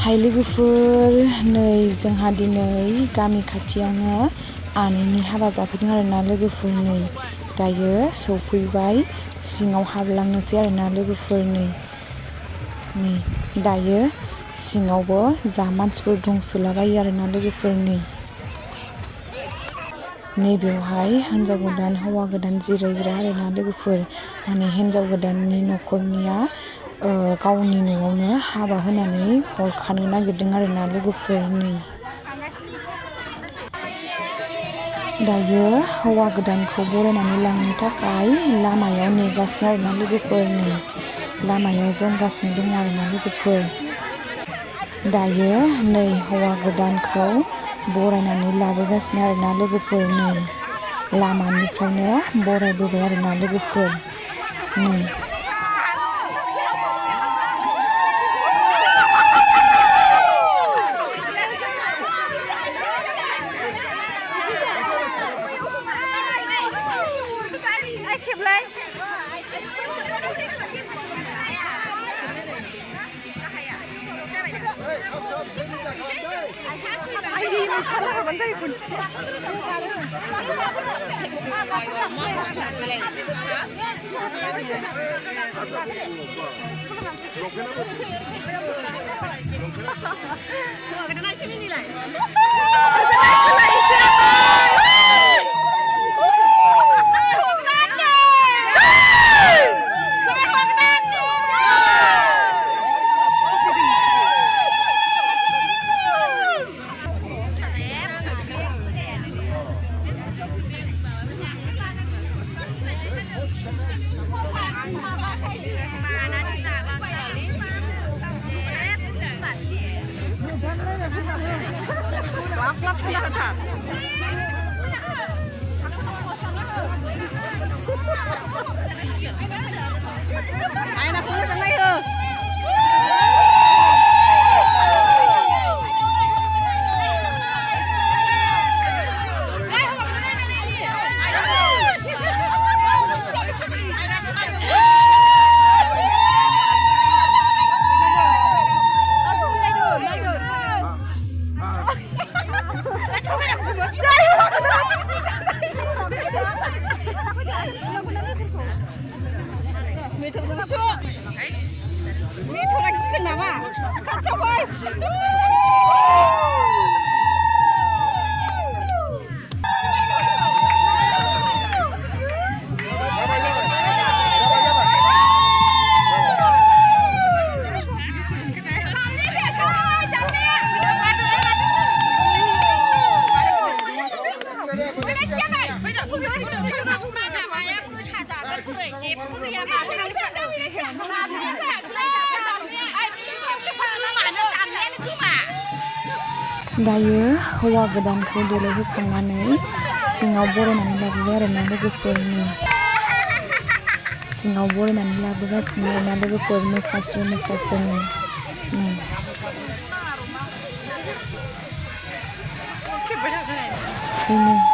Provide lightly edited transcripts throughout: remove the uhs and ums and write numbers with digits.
हाय लोगोफोर नै जोंहा दिनै गामि खाथियावनो आनैनि हाबा जाफैदों आरोना लोगोफोर नै दायो सौफैबाय सिङाव हाबलांनोसै आरोना लोगोफोर नै दायो सिङावबो जा मानसिफोर दंसोलाबायो आरोना लोगोफोर नै बेवहाय हिन्जाव गोदान हौवा गोदान जिरायग्रा आरोना लोगोफोर माने हिन्जाव गोदाननि न'खरनिया गावनि न'आवनो हाबा होनानै हरखानो नागिरदों आरोना लोगोफोर नै दायो हौवा गोदानखौ बरायनानै लांनो थाखाय लामायाव नेगासिनो आरोना लोगोफोर नै लामायाव जमगासिनो दङ आरोना लोगोफोर दायो नै हौवा गोदानखौ बरायनानै लाबोगासिनो आरोना लोगोफोर नै लामानिफ्रायनो बरायबोबाय आरोना लोगोफोर नै दायो हौवा गोदानखौ देलायहोखांनानै सिङाव बरायनानै लाबोबाय आरोना लोगोफोर सिङाव बरायनानै लाबोगासिनो आरोना लोगोफोर मोसास्रो मोसास्रोनो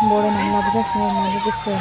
बरायनानै लाबोगासिनो आरोना लोगोफोर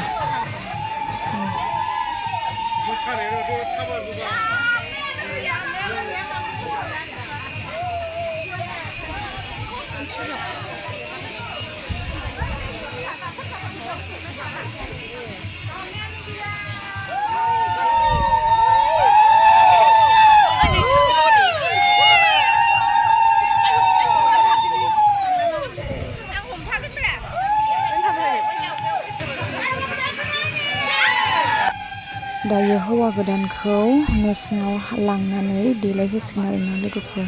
दायो हौवा गोदानखौ न' सिङाव लांनानै देलायहोसिगोन आरोना लोगोफोर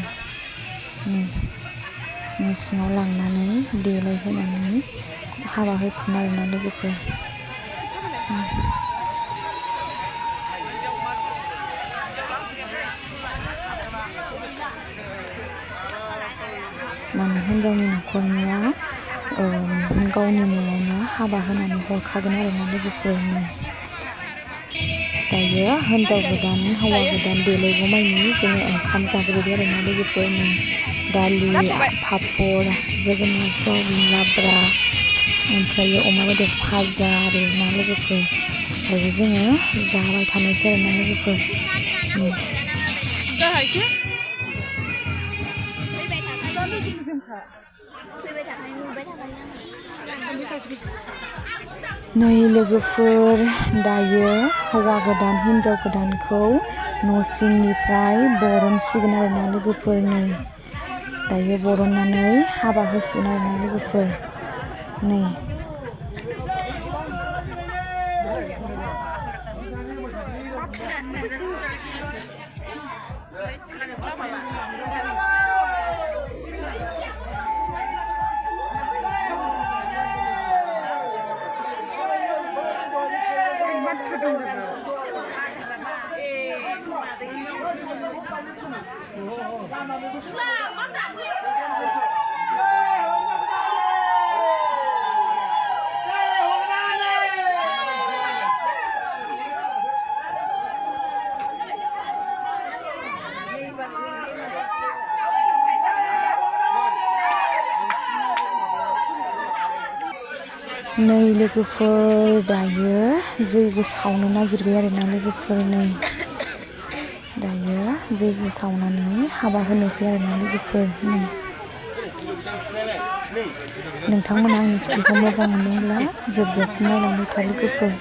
न' सिङाव लांनानै देलायहोनानै हाबा होसिगोन आरोना लोगोफोर माने हिन्जावनि न'खरनिया गावनि न'आवनो हाबा होनानै हरखागोन आरोना लोगोफोर दायो हिन्जाव गोदान हौवा गोदान देलायगौमानि जोङो ओंखाम जाग्रोबाय आरोना लोगोफोर दालि पापर जोगोनार सयाबिन लाब्रा ओमफ्राय अमा बेदर भाजा आरोना लोगोफोर दायो जोङो जाबाय थानोसै आरोना लोगोफोर नै लोगोफोर दायो हौवा गोदान हिनजाव गोदानखौ न' सिंनिफ्राय बरनसिगोन आरोना लोगोफोर नै दायो बरननानै हाबा होसिगोन आरोना लोगोफोर नै नै लोगोफोर दायो जैग' सावनो नागिरबाय आरोना लोगोफोर नै दायो जैग' सावनानै हाबा होनोसै आरोना लोगोफोर नै नोंथांमोना आंनि भिडिअखौ मोजां मोनदोंब्ला जोबजासिम नायलांबाय था लोगोफोर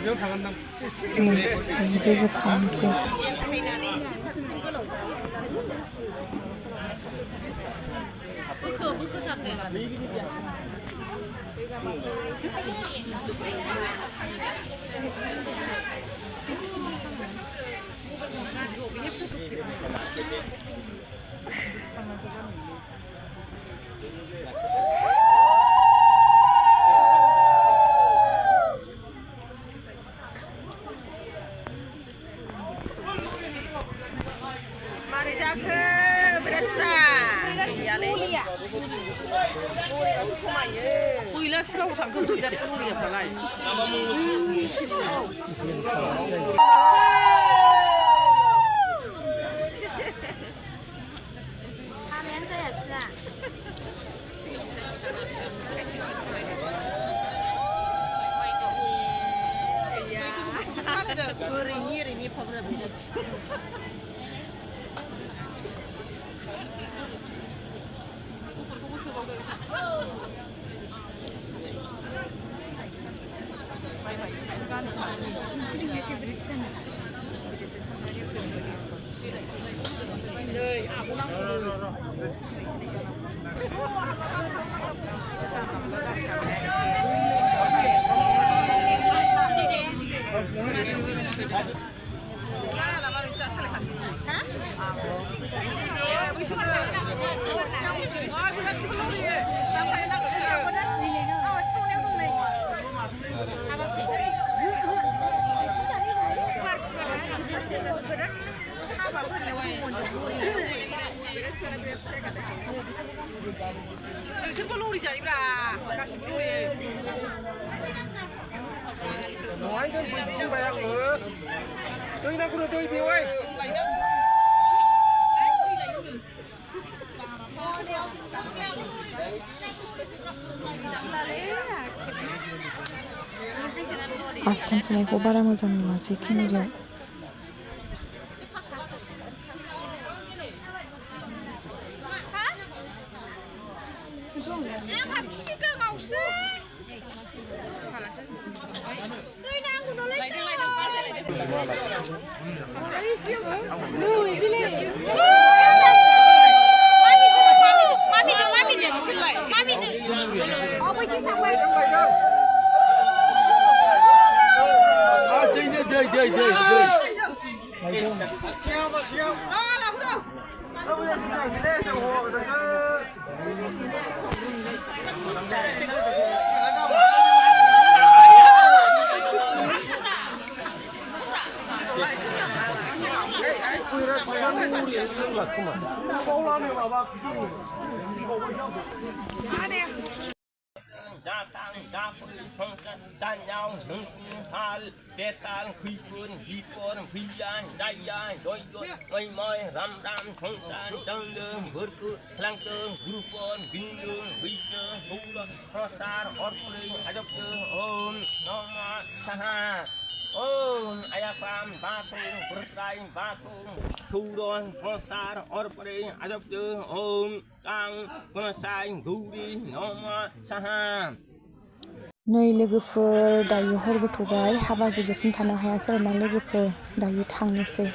नै दायो जैग' सावनोसै आस्थाम सोनायखौ बारा मोजां नुवासै केमेरायाव Datang japwi pengsan tanyang sengkal detal khuypun hipon phiyan dayan doi doi mai mai ram ram pengsan jangleng berku langkeng grupon bindung bijeng hula prosar orpling adok om nama saha Ayafam batung berdaing batung suron kosar orpre adapte tang konsai guri noma saham नै लोगोफोर दायो हरबो थ'बाय हाबा जोबजासिम थानो हायासै आरोना लोगोफोर दायो थांनोसै